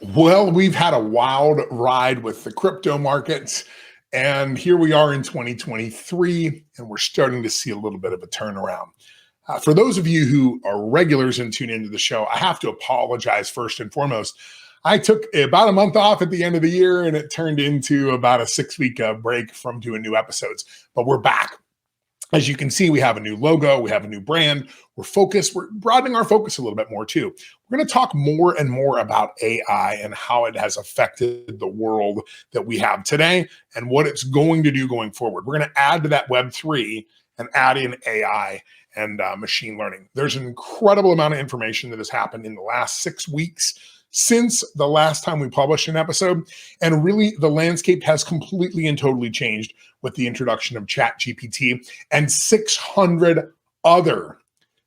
Well, we've had a wild ride with the crypto markets, and here we are in 2023, and we're starting to see a little bit of a turnaround. For those of you who are regulars and tune into the show, I have to apologize first and foremost. I took about a month off at the end of the year, and it turned into about a 6-week break from doing new episodes, but we're back. As you can see, we have a new logo, we have a new brand, we're focused, we're broadening our focus a little bit more too. We're going to talk more and more about AI and how it has affected the world that we have today and what it's going to do going forward. We're going to add to that Web3 and add in AI and machine learning. There's an incredible amount of information that has happened in the last 6 weeks since the last time we published an episode. And really, the landscape has completely and totally changed with the introduction of Chat GPT and 600 other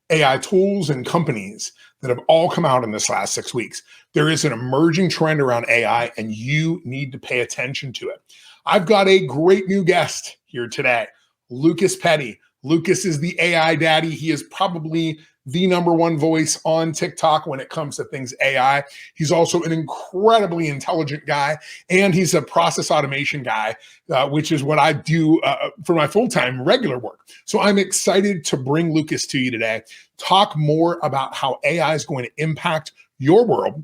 AI tools and companies that have all come out in this last 6 weeks. There is an emerging trend around AI, and you need to pay attention to it. I've got a great new guest here today, Lucas Petty. Lucas is the AI daddy. He is probably the #1 voice on TikTok when it comes to things AI. He's also an incredibly intelligent guy, and he's a process automation guy, which is what I do for my full-time regular work. So I'm excited to bring Lucas to you today, talk more about how AI is going to impact your world.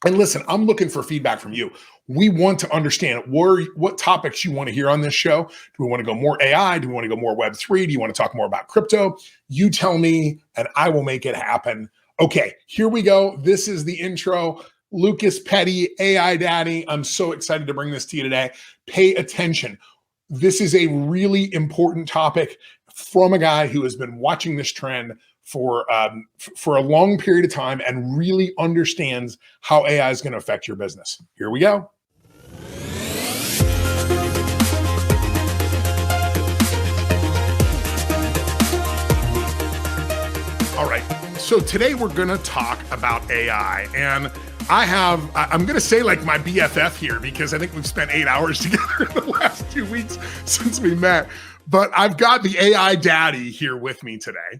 And listen, I'm looking for feedback from you. We want to understand what topics you want to hear on this show. Do we want to go more AI? Do we want to go more Web3? Do you want to talk more about crypto? You tell me, and I will make it happen. Okay, here we go. This is the intro. Lucas Petty, AI Daddy. I'm so excited to bring this to you today. Pay attention. This is a really important topic from a guy who has been watching this trend for a long period of time and really understands how AI is going to affect your business. Here we go. All right, so today we're going to talk about AI, and I'm going to say like my BFF here because I think we've spent 8 hours together in the last 2 weeks since we met, but I've got the AI daddy here with me today.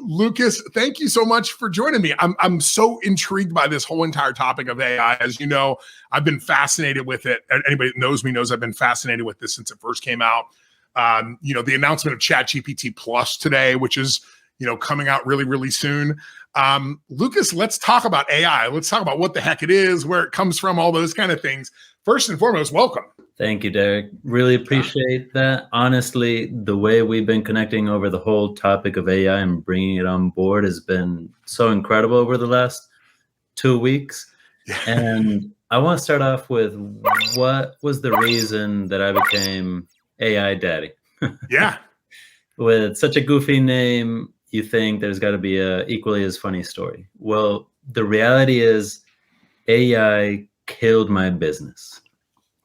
Lucas, thank you so much for joining me. I'm so intrigued by this whole entire topic of AI. As you know, I've been fascinated with it. Anybody that knows me knows I've been fascinated with this since it first came out. The announcement of Chat GPT Plus today, which is, coming out really, really soon. Lucas, let's talk about AI. Let's talk about what the heck it is, where it comes from, all those kind of things. First and foremost, welcome. Thank you, Derek. Really appreciate that. Honestly, the way we've been connecting over the whole topic of AI and bringing it on board has been so incredible over the last 2 weeks. And I want to start off with what was the reason that I became AI Daddy? Yeah. With such a goofy name, you think there's got to be a equally as funny story. Well, the reality is AI killed my business.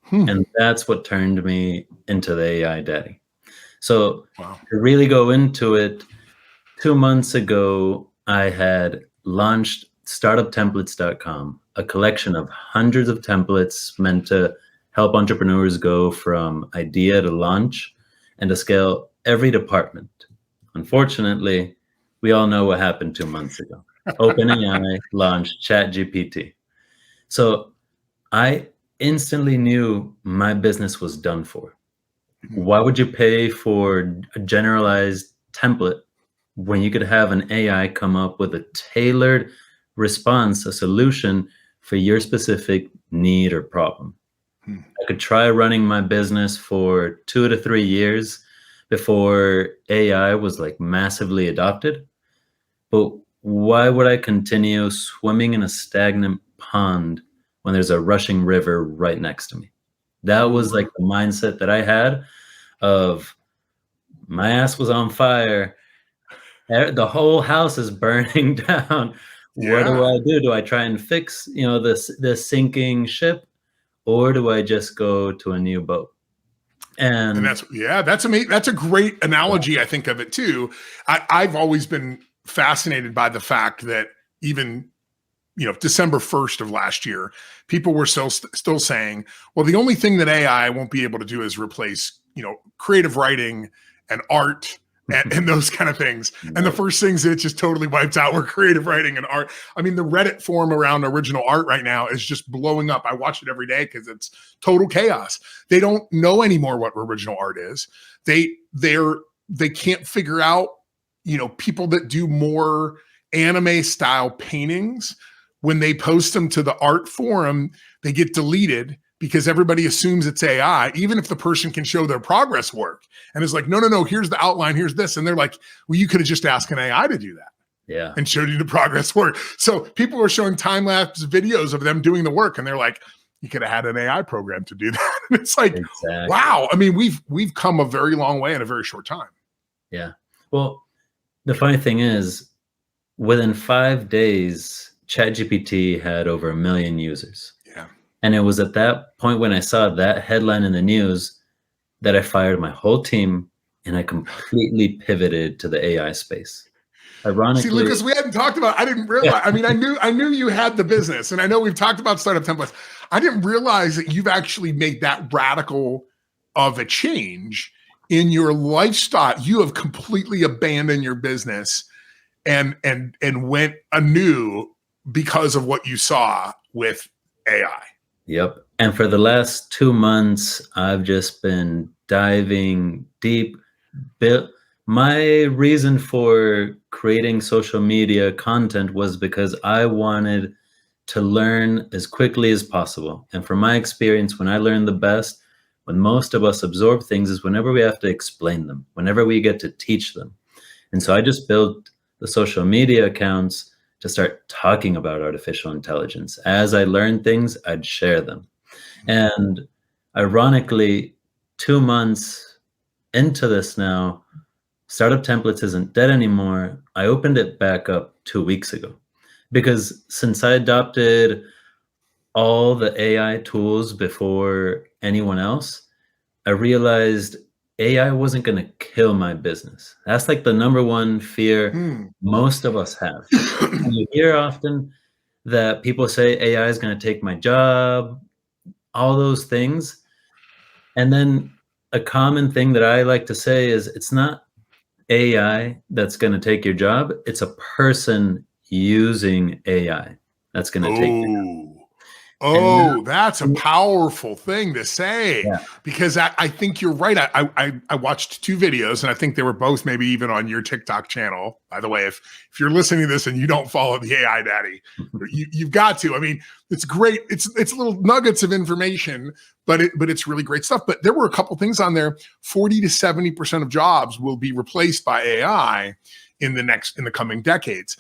And that's what turned me into the AI daddy. So to really go into it, 2 months ago, I had launched startuptemplates.com, a collection of hundreds of templates meant to help entrepreneurs go from idea to launch and to scale every department. Unfortunately, we all know what happened 2 months ago. OpenAI launched Chat GPT. So I instantly knew my business was done for. Why would you pay for a generalized template when you could have an AI come up with a tailored response, a solution for your specific need or problem? I could try running my business for 2 to 3 years before AI was like massively adopted. But why would I continue swimming in a stagnant pond when there's a rushing river right next to me? That was like the mindset that I had of my ass was on fire. The whole house is burning down. What do I do? Do I try and fix, this sinking ship, or do I just go to a new boat? And that's amazing. That's a great analogy, I think, of it too. I've always been fascinated by the fact that even December 1st of last year, people were still saying, well, the only thing that AI won't be able to do is replace, creative writing and art and those kind of things. And the first things it just totally wipes out were creative writing and art. I mean, the Reddit forum around original art right now is just blowing up. I watch it every day because it's total chaos. They don't know anymore what original art is. They can't figure out, people that do more anime style paintings, when they post them to the art forum, they get deleted because everybody assumes it's AI, even if the person can show their progress work. And it's like, no, here's the outline, here's this. And they're like, well, you could have just asked an AI to do that. Yeah. And showed you the progress work. So people are showing time-lapse videos of them doing the work. And they're like, you could have had an AI program to do that. And it's like, exactly. Wow. I mean, we've come a very long way in a very short time. Yeah. Well, the funny thing is, within 5 days, ChatGPT had over 1 million users. Yeah. And it was at that point when I saw that headline in the news that I fired my whole team and I completely pivoted to the AI space. Ironically, see, Lucas, we hadn't talked about, I didn't realize, yeah. I mean, I knew you had the business, and I know we've talked about startup templates. I didn't realize that you've actually made that radical of a change in your lifestyle. You have completely abandoned your business and went anew because of what you saw with AI. Yep. And for the last 2 months, I've just been diving deep. My reason for creating social media content was because I wanted to learn as quickly as possible. And from my experience, when I learn the best, when most of us absorb things, is whenever we have to explain them, whenever we get to teach them. And so I just built the social media accounts to start talking about artificial intelligence. As I learned things, I'd share them. And ironically, 2 months into this now, Startup Templates isn't dead anymore. I opened it back up 2 weeks ago because since I adopted all the AI tools before anyone else, I realized AI wasn't going to kill my business. That's like the number one fear most of us have. And you hear often that people say AI is going to take my job, all those things. And then a common thing that I like to say is it's not AI that's going to take your job. It's a person using AI that's going to take your job. Oh, that's a powerful thing to say, yeah. Because I think you're right. I watched 2 videos, and I think they were both maybe even on your TikTok channel. By the way, if you're listening to this and you don't follow the AI Daddy, you've got to. I mean, it's great. It's little nuggets of information, but it's really great stuff. But there were a couple things on there. 40 to 70% of jobs will be replaced by AI in the coming decades.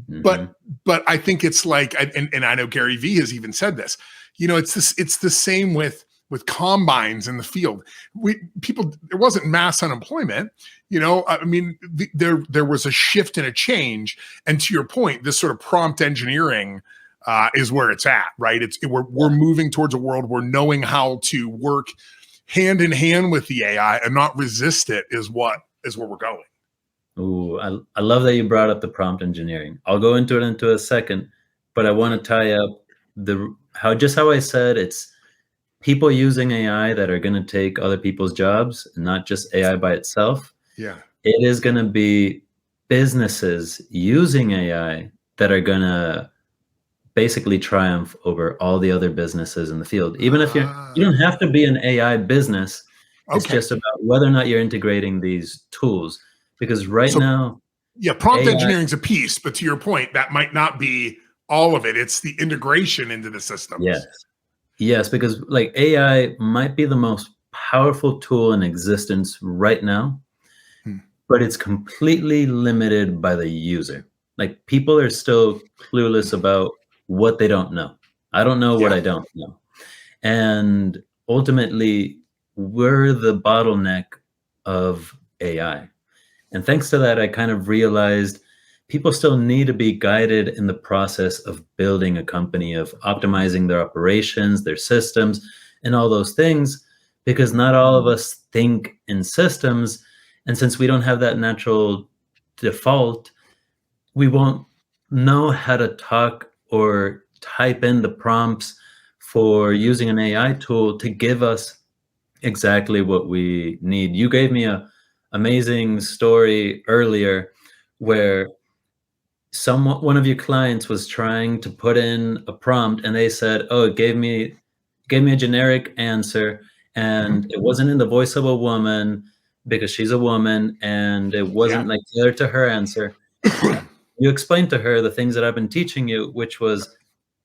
But I think it's like, and I know Gary Vee has even said this, it's the same with combines in the field. There wasn't mass unemployment, I mean, there was a shift and a change. And to your point, this sort of prompt engineering is where it's at, right? We're moving towards a world where knowing how to work hand in hand with the AI and not resist it is where we're going. Ooh, I love that you brought up the prompt engineering. I'll go into it into a second, but I want to tie up how I said it's people using AI that are going to take other people's jobs, and not just AI by itself. Yeah. It is going to be businesses using AI that are going to basically triumph over all the other businesses in the field. Even if you don't have to be an AI business, it's just about whether or not you're integrating these tools. Because now, yeah, prompt engineering is a piece, but to your point, that might not be all of it. It's the integration into the systems. Yes, because like AI might be the most powerful tool in existence right now, but it's completely limited by the user. Like people are still clueless about what they don't know. I don't know what I don't know. And ultimately, we're the bottleneck of AI. And thanks to that, I kind of realized people still need to be guided in the process of building a company, of optimizing their operations, their systems, and all those things, because not all of us think in systems. And since we don't have that natural default, we won't know how to talk or type in the prompts for using an AI tool to give us exactly what we need. You gave me a amazing story earlier where one of your clients was trying to put in a prompt and they said, oh, it gave me a generic answer, and it wasn't in the voice of a woman because she's a woman, and it wasn't like tailored to her answer. You explained to her the things that I've been teaching you, which was,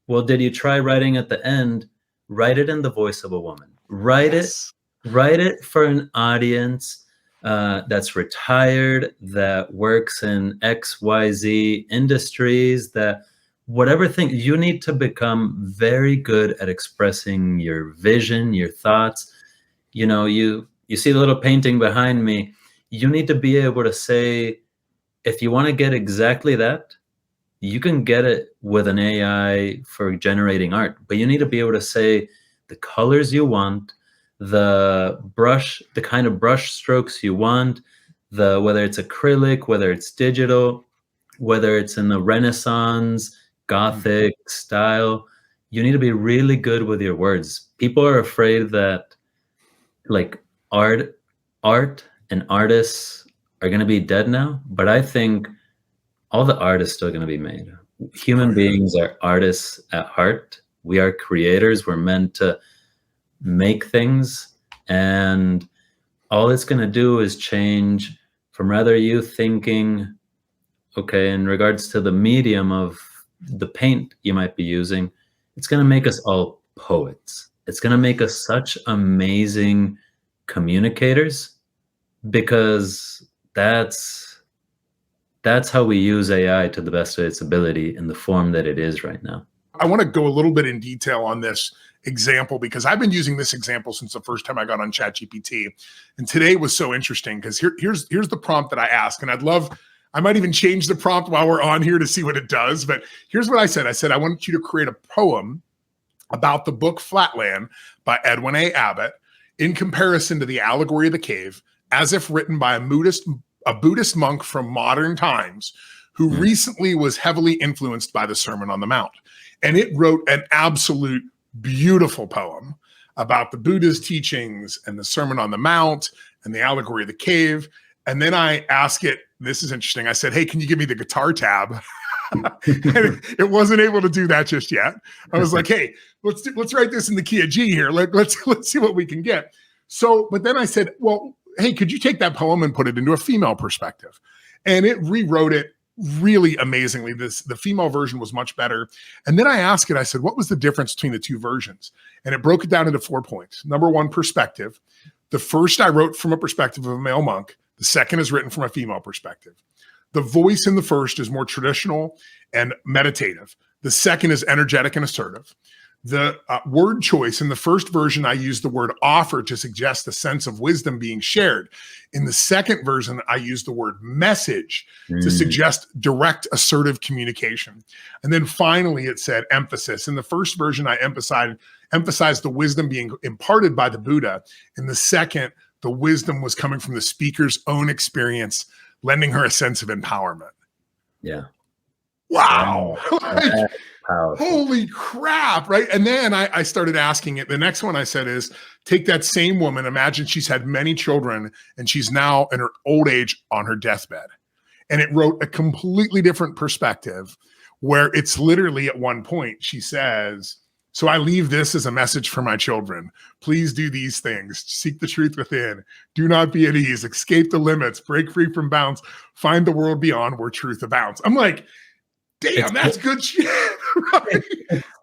well, did you try writing at the end, write it in the voice of a woman, write it for an audience that's retired, that works in XYZ industries, that whatever thing, you need to become very good at expressing your vision, your thoughts. You know, you see the little painting behind me. You need to be able to say, if you want to get exactly that, you can get it with an AI for generating art, but you need to be able to say the colors you want, the kind of brush strokes you want, whether it's acrylic, whether it's digital, whether it's in the Renaissance, Gothic style. You need to be really good with your words. People are afraid that like art and artists are going to be dead now, but I think all the art is still going to be made. Human beings are artists at heart. We are creators. We're meant to make things, and all it's going to do is change from rather you thinking, okay, in regards to the medium of the paint you might be using, it's going to make us all poets. It's going to make us such amazing communicators, because that's how we use AI to the best of its ability in the form that it is right now. I want to go a little bit in detail on this example because I've been using this example since the first time I got on Chat GPT. And today was so interesting because here's the prompt that I asked. And I might even change the prompt while we're on here to see what it does. But here's what I said. I said, I want you to create a poem about the book Flatland by Edwin A. Abbott in comparison to the allegory of the cave, as if written by a Buddhist monk from modern times who recently was heavily influenced by the Sermon on the Mount. And it wrote an absolute beautiful poem about the Buddha's teachings and the Sermon on the Mount and the allegory of the cave. And then I asked it, this is interesting. I said, hey, can you give me the guitar tab? And it wasn't able to do that just yet. I was like, hey, let's write this in the key of G here. Let's see what we can get. So, but then I said, well, hey, could you take that poem and put it into a female perspective? And it rewrote it really amazingly. The female version was much better. And then I asked it, I said, what was the difference between the two versions? And it broke it down into 4 points. Number one, perspective. The first I wrote from a perspective of a male monk. The second is written from a female perspective. The voice in the first is more traditional and meditative. The second is energetic and assertive. The word choice in the first version, I used the word offer to suggest the sense of wisdom being shared. In the second version, I used the word message to suggest direct, assertive communication. And then finally, it said emphasis. In the first version, I emphasized the wisdom being imparted by the Buddha. In the second, the wisdom was coming from the speaker's own experience, lending her a sense of empowerment. Yeah. Wow. Holy crap, right? And then I started asking it. The next one I said is, take that same woman, imagine she's had many children, and she's now in her old age on her deathbed. And it wrote a completely different perspective where it's literally at one point, she says, so I leave this as a message for my children. Please do these things. Seek the truth within. Do not be at ease. Escape the limits. Break free from bounds. Find the world beyond where truth abounds. I'm like, damn, that's good shit. Right?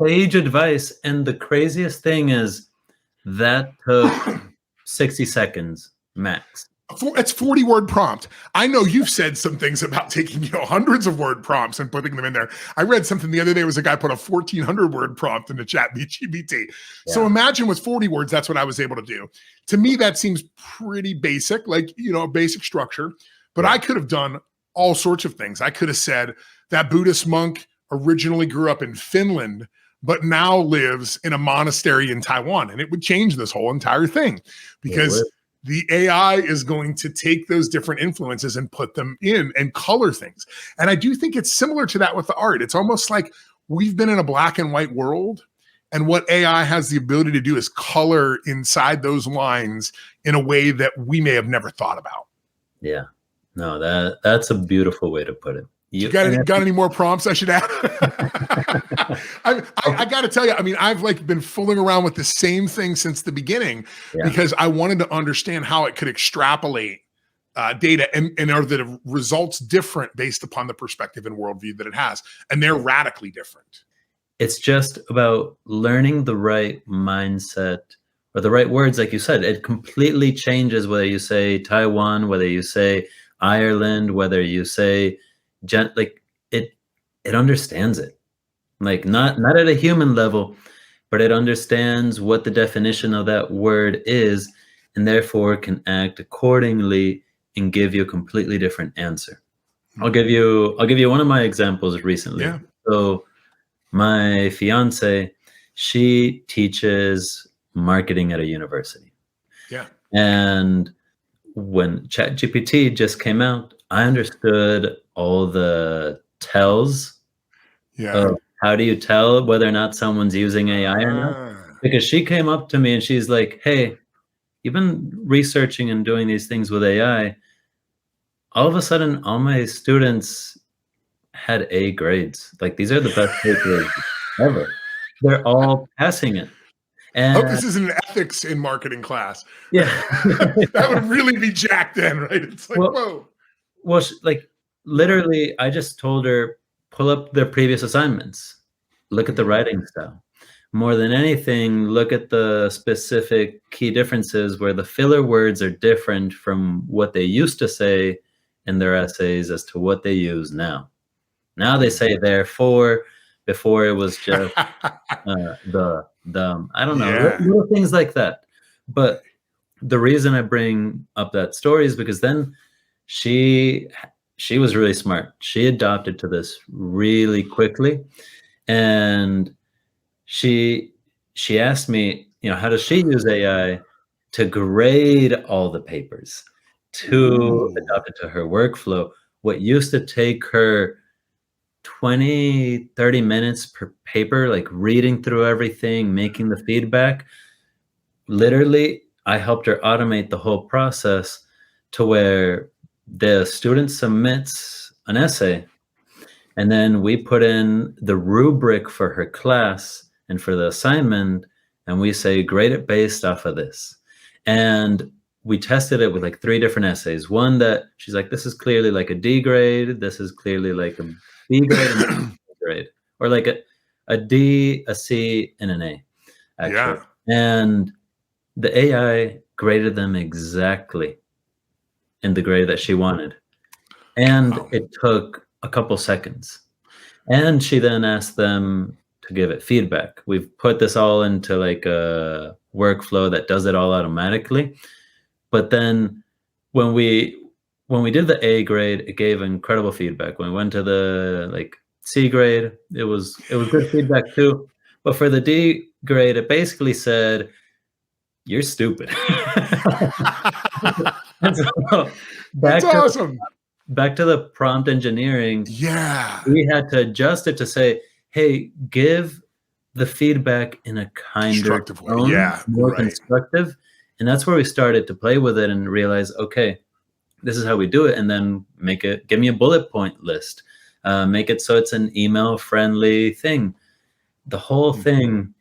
Sage advice. And the craziest thing is that took 60 seconds max. It's 40-word prompt. I know you've said some things about taking hundreds of word prompts and putting them in there. I read something the other day. Was a guy put a 1,400-word prompt into Chat GPT. Yeah. So imagine with 40 words, that's what I was able to do. To me, that seems pretty basic, like a basic structure. But I could have done all sorts of things. I could have said that Buddhist monk originally grew up in Finland, but now lives in a monastery in Taiwan. And it would change this whole entire thing because the AI is going to take those different influences and put them in and color things. And I do think it's similar to that with the art. It's almost like we've been in a black and white world, and what AI has the ability to do is color inside those lines in a way that we may have never thought about. Yeah. No, that's a beautiful way to put it. You got any more prompts I should add? I got to tell you, I mean, I've like been fooling around with the same thing since the beginning because I wanted to understand how it could extrapolate data and are the results different based upon the perspective and worldview that it has. And they're radically different. It's just about learning the right mindset or the right words. Like you said, it completely changes whether you say Taiwan, whether you say Ireland, whether you say like it understands it, like not at a human level, but it understands what the definition of that word is, and therefore can act accordingly and give you a completely different answer. I'll give you one of my examples recently. Yeah. So my fiance, she teaches marketing at a university. Yeah. And when Chat GPT just came out, I understood all the tells of how do you tell whether or not someone's using AI or not. Because she came up to me and she's like, hey, you've been researching and doing these things with AI. All of a sudden, all my students had A grades. Like, these are the best papers ever. They're all passing it. And I hope this isn't an ethics in marketing class. Yeah. That would really be jacked then, right? It's like, whoa. Well, like, literally, I just told her, pull up their previous assignments. Look at the writing style. More than anything, look at the specific key differences where the filler words are different from what they used to say in their essays as to what they use now. Now they say therefore. Before it was just the I don't know, little things like that. But the reason I bring up that story is because then she was really smart. She adopted to this really quickly, and she asked me, how does she use AI to grade all the papers, to adopt it to her workflow. What used to take her 20, 30 minutes per paper, like reading through everything, making the feedback. Literally, I helped her automate the whole process to where the student submits an essay, and then we put in the rubric for her class and for the assignment, and we say, grade it based off of this. And we tested it with like 3 different essays. One that she's like, this is clearly like a D grade. This is clearly like a B grade and a C grade, or like a D, a C, and an A, actually. Yeah. And the AI graded them exactly in the grade that she wanted. And it took a couple seconds. And she then asked them to give it feedback. We've put this all into like a workflow that does it all automatically. But then when we did the A grade, it gave incredible feedback. When we went to the like C grade, it was good feedback too. But for the D grade, it basically said, "You're stupid." So that's awesome. Back to the prompt engineering. Yeah, we had to adjust it to say, "Hey, give the feedback in a kinder tone, more constructive." And that's where we started to play with it and realize, okay, this is how we do it. And then give me a bullet point list, make it so it's an email friendly thing. The whole thing,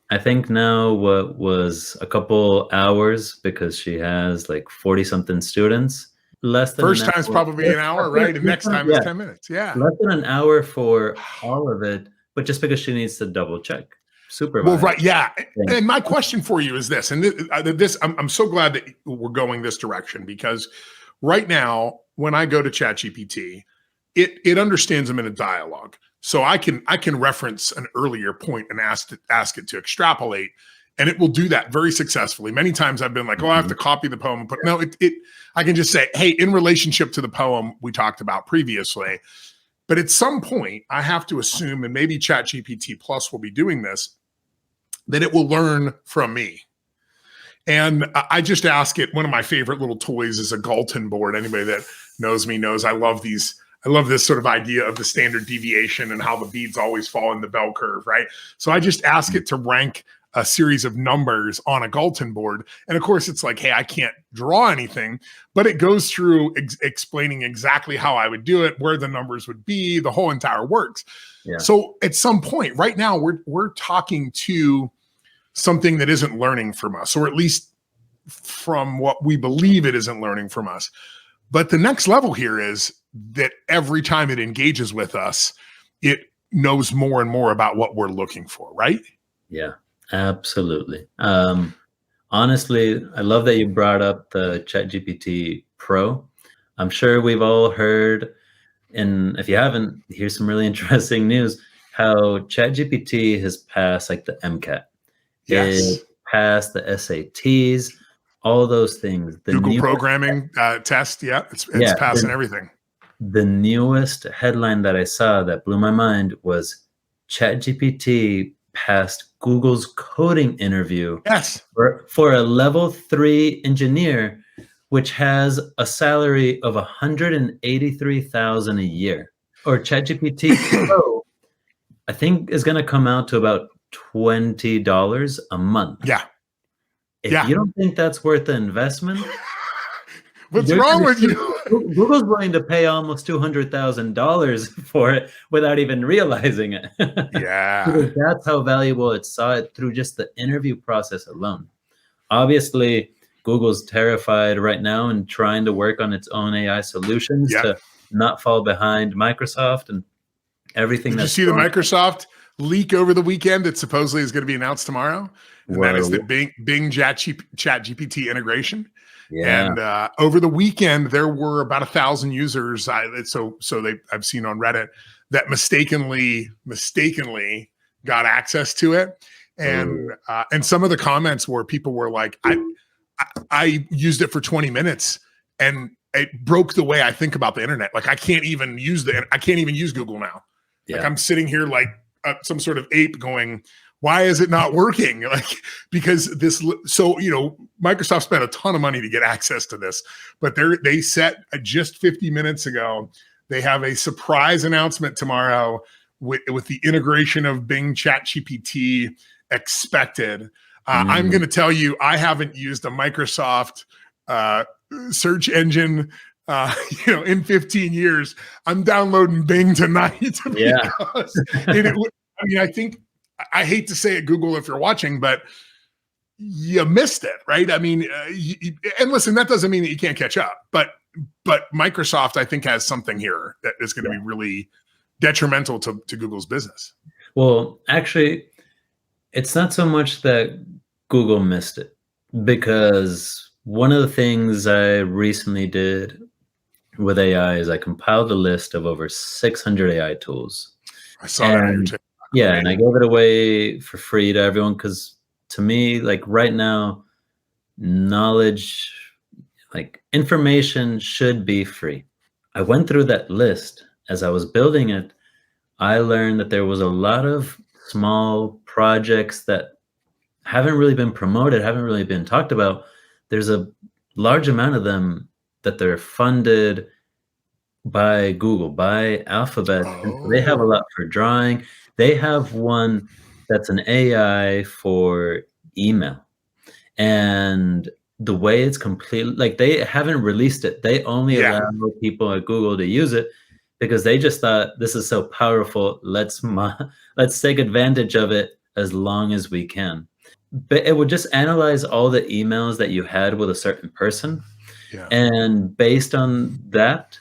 I think now what was a couple hours, because she has like 40 something students. Less than first time's probably an hour, right? And next time is 10 minutes. Yeah. Less than an hour for all of it, but just because she needs to double check. Super. Well, right. Yeah. And my question for you is this, and this I'm so glad that we're going this direction, because right now, when I go to Chat GPT, it understands them in a dialogue. So I can reference an earlier point and ask it to extrapolate, and it will do that very successfully. Many times I've been like, I have to copy the poem, but no, I can just say, hey, in relationship to the poem we talked about previously. But at some point, I have to assume, and maybe Chat GPT Plus will be doing this, that it will learn from me. And I just ask it. One of my favorite little toys is a Galton board. Anybody that knows me knows I love these. I love this sort of idea of the standard deviation and how the beads always fall in the bell curve, right? So I just ask it to rank a series of numbers on a Galton board. And of course, it's like, hey, I can't draw anything, but it goes through explaining exactly how I would do it, where the numbers would be, the whole entire works. Yeah. So at some point, right now, we're talking to something that isn't learning from us, or at least from what we believe it isn't learning from us. But the next level here is that every time it engages with us, it knows more and more about what we're looking for, right? Yeah, absolutely. Honestly, I love that you brought up the ChatGPT Pro. I'm sure we've all heard, and if you haven't, here's some really interesting news, how ChatGPT has passed like the MCAT. Yes. It passed the SATs, all those things. The Google programming test. Yeah, it's passing everything. The newest headline that I saw that blew my mind was ChatGPT passed Google's coding interview. Yes. For a level 3 engineer, which has a salary of $183,000 a year. Or ChatGPT Pro, I think is going to come out to about $20 a month. Yeah. If you don't think that's worth the investment, what's wrong with you? Google's willing to pay almost $200,000 for it without even realizing it. Yeah. Because that's how valuable it saw it through just the interview process alone. Obviously, Google's terrified right now and trying to work on its own AI solutions to not fall behind Microsoft and everything. Did you see the Microsoft leak over the weekend that supposedly is going to be announced tomorrow? And that is the Bing Chat GPT integration. Yeah. And over the weekend, there were about 1,000 users. I've seen on Reddit that mistakenly got access to it, and some of the comments were people were like, I used it for 20 minutes, and it broke the way I think about the internet. Like I can't even use Google now. Yeah. Like I'm sitting here like some sort of ape going, why is it not working? Like, because Microsoft spent a ton of money to get access to this, but they set just 50 minutes ago, they have a surprise announcement tomorrow with the integration of Bing Chat GPT expected. I'm going to tell you, I haven't used a Microsoft search engine in 15 years. I'm downloading Bing tonight. I think, I hate to say it, Google, if you're watching, but you missed it, right? I mean, and listen, that doesn't mean that you can't catch up, but Microsoft, I think, has something here that is going to be really detrimental to Google's business. Well, actually, it's not so much that Google missed it, because one of the things I recently did with AI is I compiled a list of over 600 AI tools. I saw that on your TikTok. Yeah, and I gave it away for free to everyone because to me, like right now, knowledge, like information should be free. I went through that list as I was building it. I learned that there was a lot of small projects that haven't really been promoted, haven't really been talked about. There's a large amount of them that they're funded by Google, by Alphabet. And they have a lot for drawing. They have one that's an AI for email. And the way it's completely, like they haven't released it. They only allow people at Google to use it because they just thought this is so powerful. Let's take advantage of it as long as we can. But it would just analyze all the emails that you had with a certain person. Yeah. And based on that,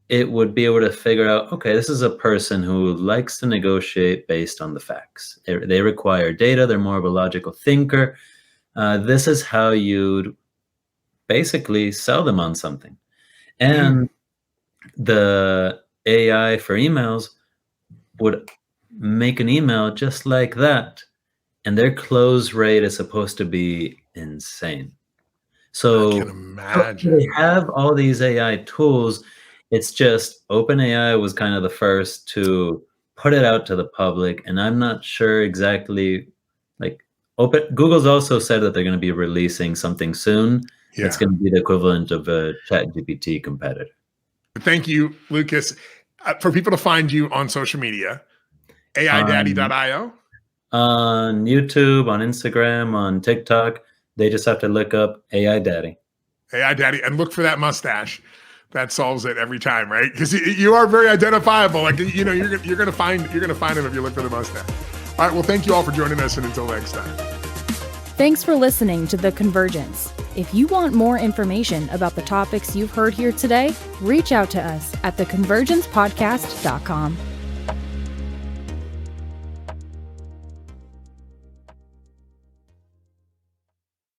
it would be able to figure out, okay, this is a person who likes to negotiate based on the facts. They require data. They're more of a logical thinker. This is how you'd basically sell them on something. And the AI for emails would make an email just like that. And their close rate is supposed to be insane. So I can imagine. They have all these AI tools. It's just OpenAI was kind of the first to put it out to the public. And I'm not sure exactly, like Google's also said that they're going to be releasing something soon. Yeah. It's going to be the equivalent of a Chat GPT competitor. Thank you, Lucas. For people to find you on social media, AIDaddy.io. On YouTube, on Instagram, on TikTok, they just have to look up AI Daddy. AI Daddy, and look for that mustache. That solves it every time, right? Because you are very identifiable. Like, you know, you're gonna find him if you look for the mustache. All right. Well, thank you all for joining us, and until next time. Thanks for listening to The Convergence. If you want more information about the topics you've heard here today, reach out to us at theconvergencepodcast.com.